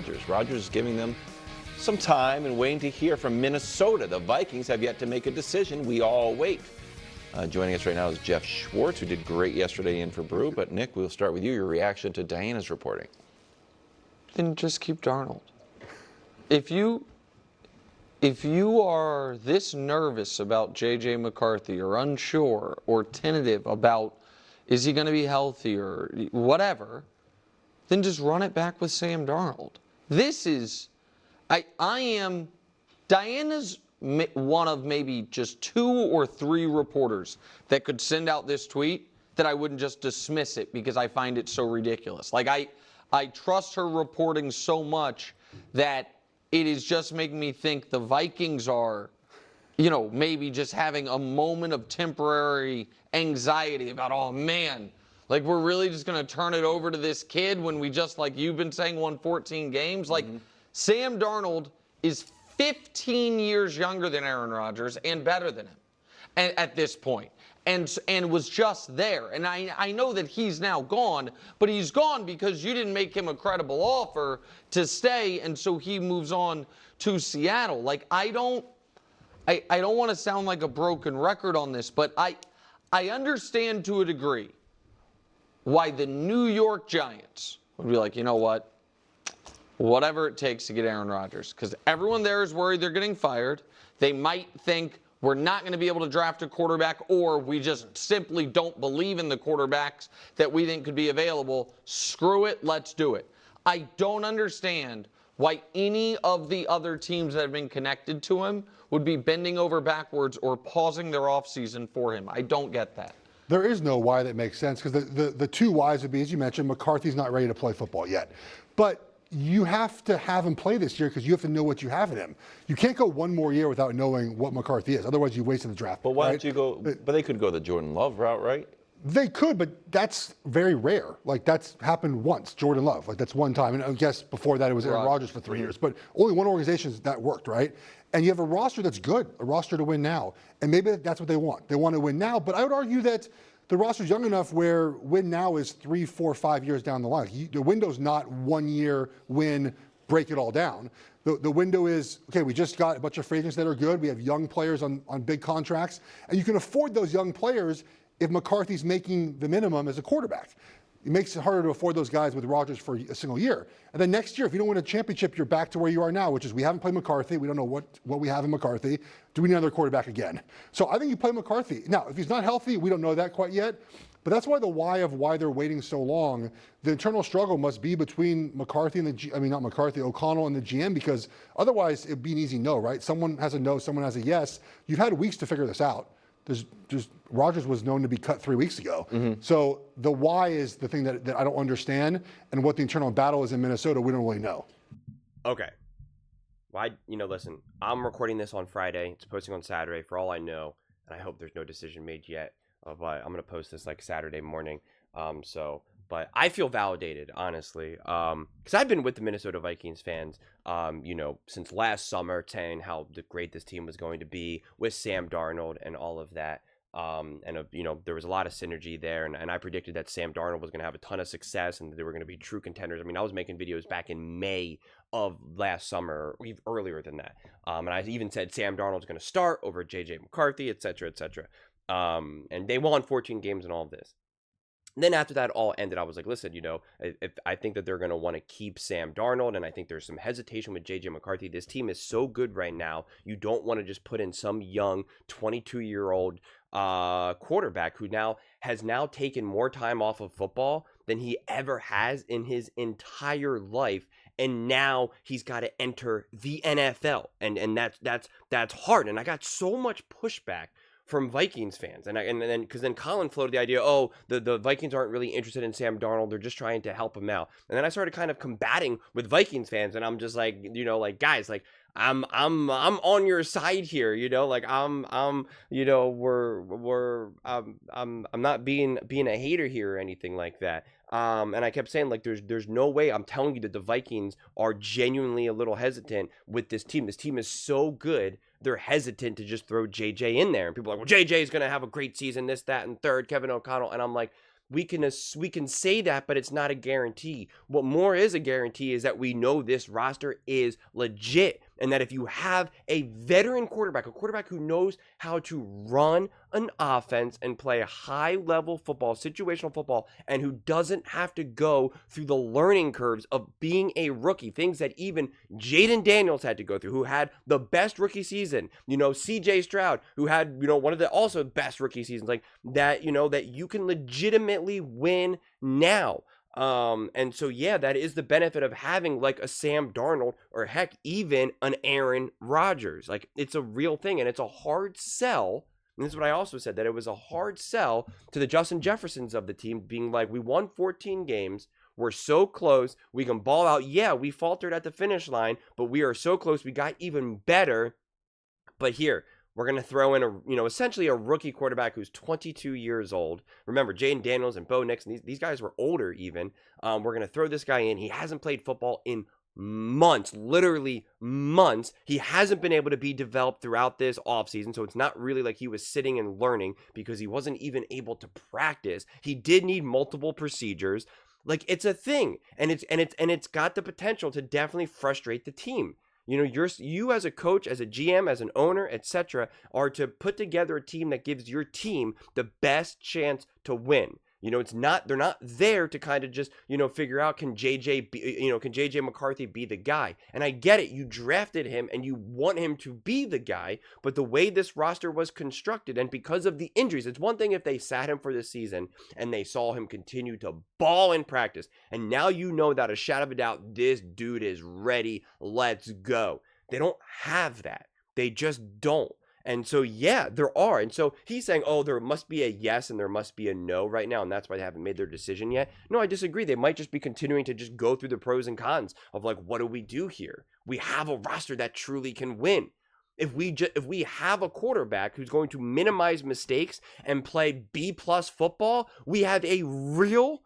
Rodgers. Rodgers is giving them some time and waiting to hear from Minnesota. The Vikings have yet to make a decision. We all wait. Joining us right now is Jeff Schwartz, who did great yesterday in for Brew. But Nick, we'll start with you. Your reaction to Diana's reporting. Then just keep Darnold. If you are this nervous about J.J. McCarthy or unsure or tentative about is he going to be healthy or whatever, then just run it back with Sam Darnold. Diana's one of maybe just 2 or 3 reporters that could send out this tweet that I wouldn't just dismiss it because I find it so ridiculous. Like I trust her reporting so much that it is just making me think the Vikings are, maybe just having a moment of temporary anxiety about, oh man, like we're really just going to turn it over to this kid when we just, like you've been saying, won 14 games. Like Sam Darnold is 15 years younger than Aaron Rodgers and better than him at this point. And was just there. And I know that he's now gone, but he's gone because you didn't make him a credible offer to stay, and so he moves on to Seattle. Like, I don't want to sound like a broken record on this, but I understand to a degree why the New York Giants would be like, you know what? Whatever it takes to get Aaron Rodgers. Because everyone there is worried they're getting fired. They might think we're not going to be able to draft a quarterback, or we just simply don't believe in the quarterbacks that we think could be available. Screw it, let's do it. I don't understand why any of the other teams that have been connected to him would be bending over backwards or pausing their offseason for him. I don't get that. There is no why that makes sense, because the 2 whys would be, as you mentioned, McCarthy's not ready to play football yet. But you have to have him play this year because you have to know what you have in him. You can't go one more year without knowing what McCarthy is. Otherwise, you wasted the draft. But why don't you go? But they could go the Jordan Love route, right? They could, but that's very rare. Like, that's happened once, Jordan Love. Like, that's one time. And I guess before that, it was Aaron Rodgers for 3 years. But only one organization that worked, right? And you have a roster that's good, a roster to win now. And maybe that's what they want. They want to win now. But I would argue that the roster's young enough where win now is 3, 4, 5 years down the line. The window's not 1 year win, break it all down. The window is, okay, we just got a bunch of free agents that are good. We have young players on big contracts. And you can afford those young players if McCarthy's making the minimum as a quarterback. It makes it harder to afford those guys with Rodgers for a single year. And then next year, if you don't win a championship, you're back to where you are now, which is we haven't played McCarthy. We don't know what we have in McCarthy. Do we need another quarterback again? So I think you play McCarthy. Now, if he's not healthy, we don't know that quite yet. But that's why the why of why they're waiting so long. The internal struggle must be between McCarthy and O'Connell and the GM, because otherwise it'd be an easy no, right? Someone has a no, someone has a yes. You've had weeks to figure this out. Rodgers was known to be cut 3 weeks ago. So the why is the thing that I don't understand, and what the internal battle is in Minnesota, we don't really know. Okay. Why? Listen, I'm recording this on Friday. It's posting on Saturday for all I know, and I hope there's no decision made yet. But I'm going to post this like Saturday morning. But I feel validated, honestly, because I've been with the Minnesota Vikings fans, since last summer, saying how great this team was going to be with Sam Darnold and all of that. There was a lot of synergy there, and I predicted that Sam Darnold was going to have a ton of success and they were going to be true contenders. I mean, I was making videos back in May of last summer, or even earlier than that. And I even said Sam Darnold's going to start over J.J. McCarthy, et cetera, et cetera. And they won 14 games and all of this. And then after that all ended, I was like, listen, if I think that they're going to want to keep Sam Darnold, and I think there's some hesitation with J.J. McCarthy. This team is so good right now. You don't want to just put in some young 22-year-old quarterback who has taken more time off of football than he ever has in his entire life. And now he's got to enter the NFL. And that's hard. And I got so much pushback from Vikings fans, and then because then Colin floated the idea, the Vikings aren't really interested in Sam Darnold, they're just trying to help him out. And then I started kind of combating with Vikings fans, and I'm just like, guys, like I'm on your side here, I'm not being a hater here or anything like that. And I kept saying, like, there's no way. I'm telling you that the Vikings are genuinely a little hesitant with this team. This team is so good, they're hesitant to just throw JJ in there. And people are like, well, JJ is going to have a great season, this, that, and third, Kevin O'Connell. And I'm like, we can say that, but it's not a guarantee. What more is a guarantee is that we know this roster is legit, and that if you have a veteran quarterback, a quarterback who knows how to run an offense and play high-level football, situational football, and who doesn't have to go through the learning curves of being a rookie, things that even Jaden Daniels had to go through, who had the best rookie season, CJ Stroud, who had, one of the also best rookie seasons, like that, that you can legitimately win now. And so, yeah, that is the benefit of having like a Sam Darnold, or heck, even an Aaron Rodgers. Like, it's a real thing, and it's a hard sell. And this is what I also said, that it was a hard sell to the Justin Jeffersons of the team, being like, we won 14 games. We're so close. We can ball out. Yeah, we faltered at the finish line, but we are so close. We got even better. But here, we're going to throw in essentially a rookie quarterback who's 22 years old. Remember, Jaden Daniels and Bo Nix, these guys were older even. We're going to throw this guy in. He hasn't played football in months, literally months. He hasn't been able to be developed throughout this offseason, so it's not really like he was sitting and learning, because he wasn't even able to practice. He did need multiple procedures. Like, it's a thing, and it's got the potential to definitely frustrate the team. You as a coach, as a GM, as an owner, etc., are to put together a team that gives your team the best chance to win. They're not there to kind of just, figure out, can JJ McCarthy be the guy? And I get it. You drafted him and you want him to be the guy, but the way this roster was constructed, and because of the injuries, it's one thing if they sat him for the season and they saw him continue to ball in practice, and now without a shadow of a doubt, this dude is ready. Let's go. They don't have that. They just don't. And so, yeah, there are. And so he's saying, oh, there must be a yes and there must be a no right now, and that's why they haven't made their decision yet. No, I disagree. They might just be continuing to just go through the pros and cons of, like, what do we do here? We have a roster that truly can win. If we have a quarterback who's going to minimize mistakes and play B+ football, we have a real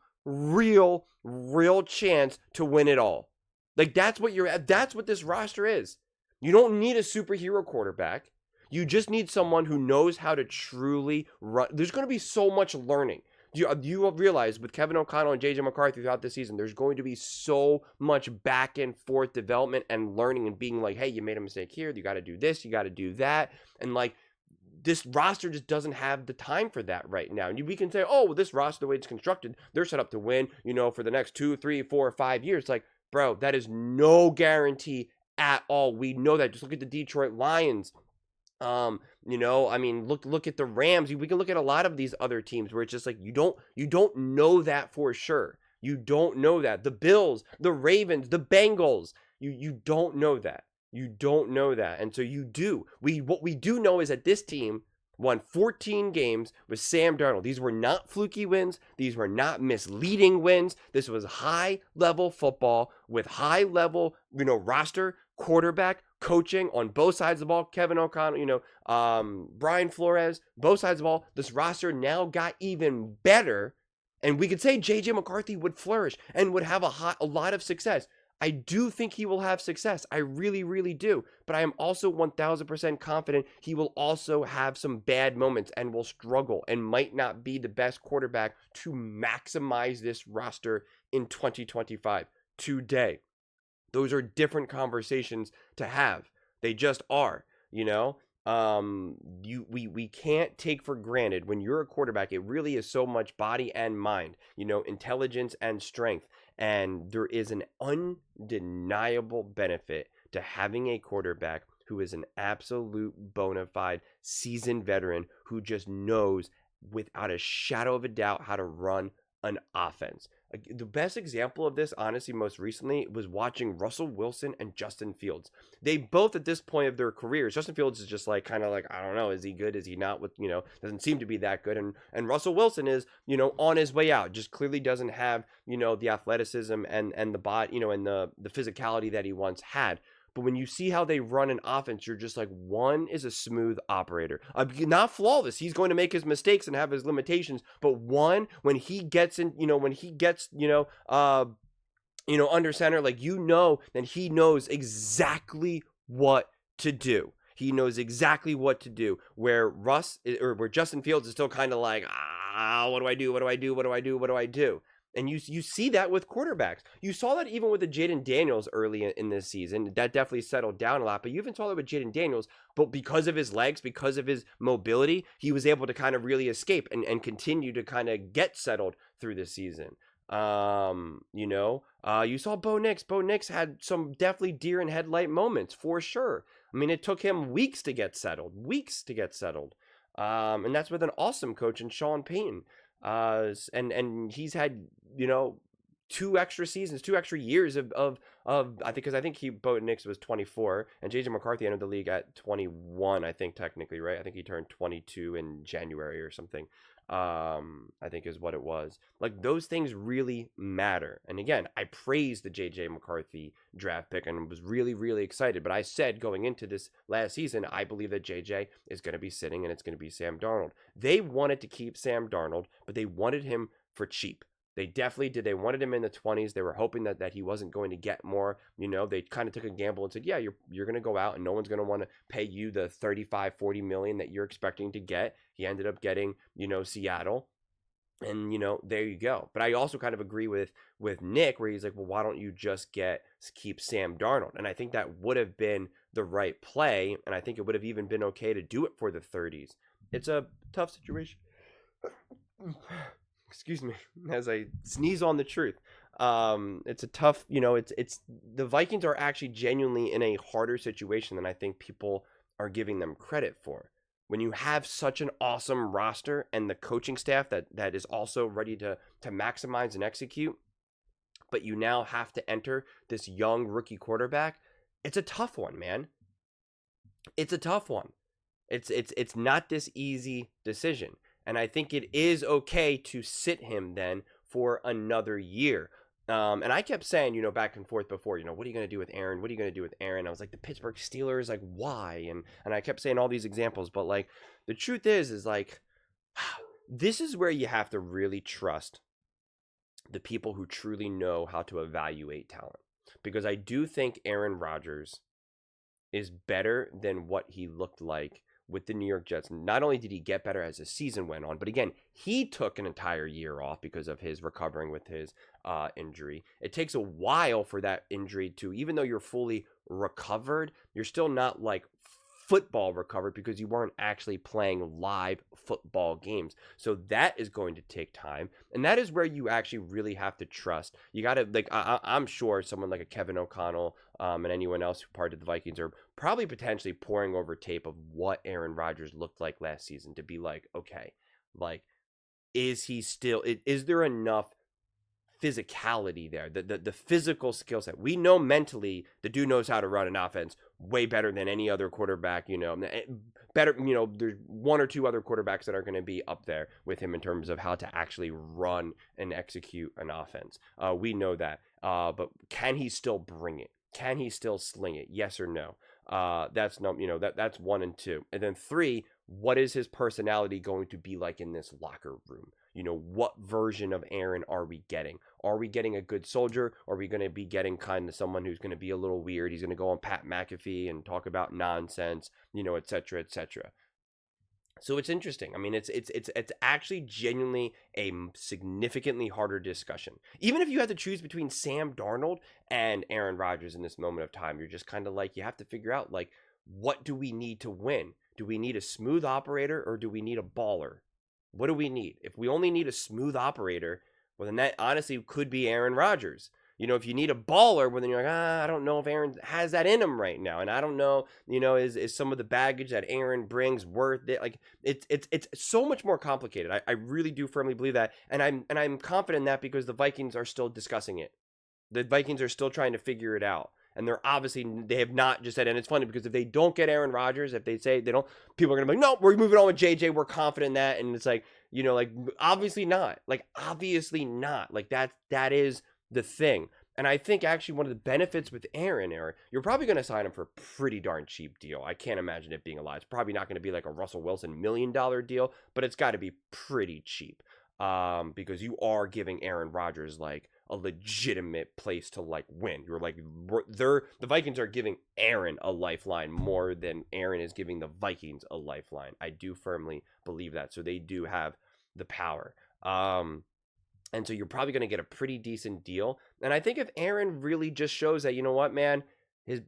chance to win it all. Like, that's what this roster is. You don't need a superhero quarterback. You just need someone who knows how to truly run. There's going to be so much learning. You realize with Kevin O'Connell and JJ McCarthy throughout the season, there's going to be so much back and forth development and learning, and being like, hey, you made a mistake here. You got to do this. You got to do that. And like, this roster just doesn't have the time for that right now. And we can say, oh, well, this roster, the way it's constructed, they're set up to win, for the next 2, 3, 4, 5 years. Like, bro, that is no guarantee at all. We know that. Just look at the Detroit Lions. Look at the Rams. We can look at a lot of these other teams where it's just like, you don't know that for sure. You don't know that. The Bills, the Ravens, the Bengals, you don't know that. You don't know that. And so you do. What we do know is that this team won 14 games with Sam Darnold. These were not fluky wins. These were not misleading wins. This was high-level football with high-level, roster, quarterback, coaching on both sides of the ball. Kevin O'Connell, Brian Flores, both sides of the ball. This roster now got even better, and we could say JJ McCarthy would flourish and would have a lot of success. I do think he will have success. I really, really do. But I am also 1,000% confident he will also have some bad moments and will struggle and might not be the best quarterback to maximize this roster in 2025 today. Those are different conversations to have. They just are, we can't take for granted when you're a quarterback. It really is so much body and mind, intelligence and strength. And there is an undeniable benefit to having a quarterback who is an absolute bona fide seasoned veteran who just knows without a shadow of a doubt how to run an offense. The best example of this, honestly, most recently, was watching Russell Wilson and Justin Fields. They both, at this point of their careers, Justin Fields is just like, kind of like, I don't know, is he good? Is he not? Doesn't seem to be that good. And Russell Wilson is, on his way out. Just clearly doesn't have, the athleticism and the body, and the physicality that he once had. But when you see how they run an offense, you're just like, one is a smooth operator. Not flawless. He's going to make his mistakes and have his limitations. But one, when he gets in, under center, like, then he knows exactly what to do. He knows exactly what to do. Where Justin Fields is still kind of like, what do I do? What do I do? What do I do? What do I do? And you see that with quarterbacks. You saw that even with the Jaden Daniels early in this season. That definitely settled down a lot. But you even saw that with Jaden Daniels. But because of his legs, because of his mobility, he was able to kind of really escape and continue to kind of get settled through the season. You saw Bo Nix. Bo Nix had some definitely deer in headlight moments for sure. I mean, it took him weeks to get settled. And that's with an awesome coach in Sean Payton. And he's had, 2 extra seasons, 2 extra years of I think Bo Nix was 24 and JJ McCarthy entered the league at 21, I think technically, right? I think he turned 22 in January or something. I think is what it was. Like, those things really matter. And again, I praised the JJ McCarthy draft pick and was really, really excited. But I said going into this last season, I believe that JJ is going to be sitting and it's going to be Sam Darnold. They wanted to keep Sam Darnold, but they wanted him for cheap. They definitely did. They wanted him in the 20s. They were hoping that he wasn't going to get more. They kind of took a gamble and said, yeah, you're going to go out and no one's going to want to pay you the 35, 40 million that you're expecting to get. He ended up getting, Seattle. And, there you go. But I also kind of agree with Nick where he's like, well, why don't you just keep Sam Darnold? And I think that would have been the right play. And I think it would have even been okay to do it for the 30s. It's a tough situation. Excuse me, as I sneeze on the truth. It's a tough, it's the Vikings are actually genuinely in a harder situation than I think people are giving them credit for. When you have such an awesome roster and the coaching staff that is also ready to maximize and execute, but you now have to enter this young rookie quarterback, it's a tough one, man. It's a tough one. It's not this easy decision. And I think it is okay to sit him then for another year. And I kept saying, back and forth before, what are you going to do with Aaron? What are you going to do with Aaron? I was like, the Pittsburgh Steelers, like, why? And I kept saying all these examples. But, like, the truth is like, this is where you have to really trust the people who truly know how to evaluate talent. Because I do think Aaron Rodgers is better than what he looked like with the New York Jets. Not only did he get better as the season went on, but again, he took an entire year off because of his recovering with his injury. It takes a while for that injury to, even though you're fully recovered, you're still not like football recovered because you weren't actually playing live football games. So that is going to take time. And that is where you actually really have to trust. You got to, like, I'm sure someone like a Kevin O'Connell and anyone else who parted the Vikings are probably potentially poring over tape of what Aaron Rodgers looked like last season to be like, okay, like, is there enough physicality there, the physical skill set? We know mentally the dude knows how to run an offense way better than any other quarterback, better, there's 1 or 2 other quarterbacks that are going to be up there with him in terms of how to actually run and execute an offense. We know that, but can he still bring it? Can he still sling it? Yes or no? That's 1 and 2. And then 3, what is his personality going to be like in this locker room? What version of Aaron are we getting? Are we getting a good soldier? Or are we going to be getting kind of someone who's going to be a little weird? He's going to go on Pat McAfee and talk about nonsense, et cetera, et cetera. So it's interesting. I mean, it's actually genuinely a significantly harder discussion. Even if you had to choose between Sam Darnold and Aaron Rodgers in this moment of time, you're just kind of like, you have to figure out, like, what do we need to win? Do we need a smooth operator or do we need a baller? What do we need? If we only need a smooth operator, well, then that honestly could be Aaron Rodgers. If you need a baller, well, then you're like, I don't know if Aaron has that in him right now. And I don't know, is some of the baggage that Aaron brings worth it? Like, it's so much more complicated. I really do firmly believe that. And I'm confident in that because the Vikings are still discussing it. The Vikings are still trying to figure it out. And they have not just said, and it's funny because if they don't get Aaron Rodgers, if they say they don't, people are going to be like, no, we're moving on with JJ. We're confident in that. And it's like, like, obviously not. Like, that is the thing. And I think actually one of the benefits with Aaron, you're probably going to sign him for a pretty darn cheap deal. I can't imagine it being a lot. It's probably not going to be like a Russell Wilson $1 million deal, but it's got to be pretty cheap because you are giving Aaron Rodgers like a legitimate place to like win. You're like, the Vikings are giving Aaron a lifeline more than Aaron is giving the Vikings a lifeline. I do firmly believe that. So they do have the power. And so you're probably going to get a pretty decent deal. And I think if Aaron really just shows that, you know what, man,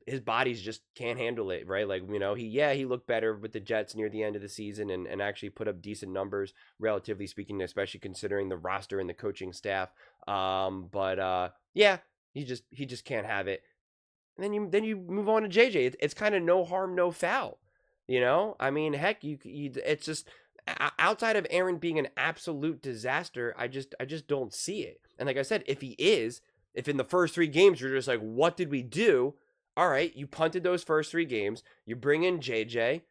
his bodies just can't handle it, right? Like, you know, he looked better with the Jets near the end of the season and actually put up decent numbers, relatively speaking, especially considering the roster and the coaching staff. Yeah, he just can't have it. And then you move on to JJ. It's kind of no harm, no foul. You know, I mean, heck, it's just outside of Aaron being an absolute disaster, I just don't see it. And like I said, if in the first 3 games you're just like, what did we do? All right, you punted those first 3 games. You bring in JJ,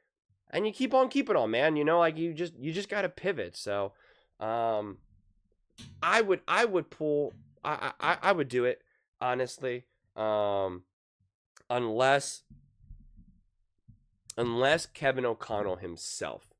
and you keep on keeping on, man. You know, like you just got to pivot. So, I would pull. I would do it honestly, unless Kevin O'Connell himself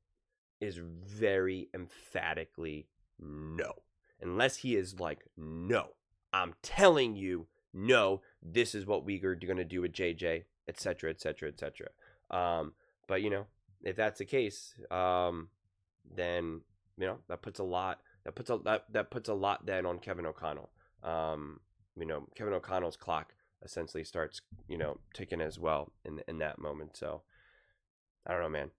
is very emphatically no. Unless he is like, no, I'm telling you, no, this is what we are going to do with JJ, etc., etc., etc. But you know, if that's the case, then you know that puts a lot then on Kevin O'Connell. You know, Kevin O'Connell's clock essentially starts, you know, ticking as well in that moment. So I don't know, man.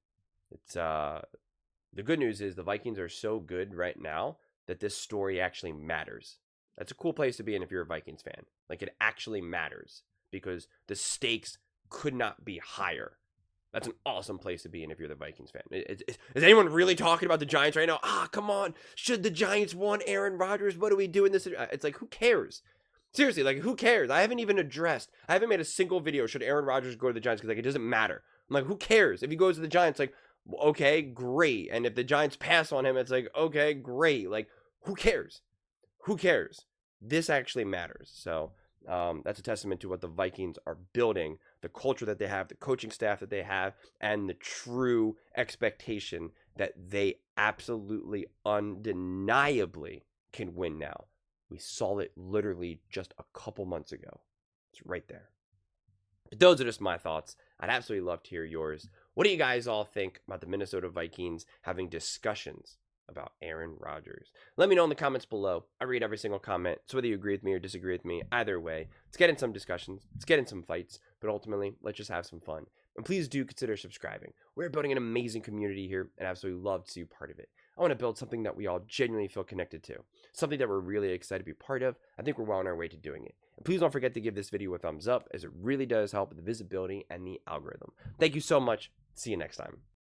It's the good news is the Vikings are so good right now that this story actually matters. That's a cool place to be in if you're a Vikings fan. Like, it actually matters because the stakes could not be higher. That's an awesome place to be in if you're the Vikings fan. Is anyone really talking about the Giants right now? Come on. Should the Giants want Aaron Rodgers? What are we doing this? It's like, who cares? Seriously, like, who cares? I haven't made a single video, should Aaron Rodgers go to the Giants? Because, like, it doesn't matter. I'm like, who cares? If he goes to the Giants, like, okay, great. And if the Giants pass on him, it's like, okay, great. Like, who cares? Who cares? This actually matters. So that's a testament to what the Vikings are building, the culture that they have, the coaching staff that they have, and the true expectation that they absolutely undeniably can win now. We saw it literally just a couple months ago. It's right there. But those are just my thoughts. I'd absolutely love to hear yours. What do you guys all think about the Minnesota Vikings having discussions about Aaron Rodgers? Let me know in the comments below. I read every single comment. So whether you agree with me or disagree with me, either way, let's get in some discussions. Let's get in some fights. But ultimately, let's just have some fun. And please do consider subscribing. We're building an amazing community here, and I absolutely love to see you part of it. I want to build something that we all genuinely feel connected to. Something that we're really excited to be part of. I think we're well on our way to doing it. And please don't forget to give this video a thumbs up, as it really does help with the visibility and the algorithm. Thank you so much. See you next time.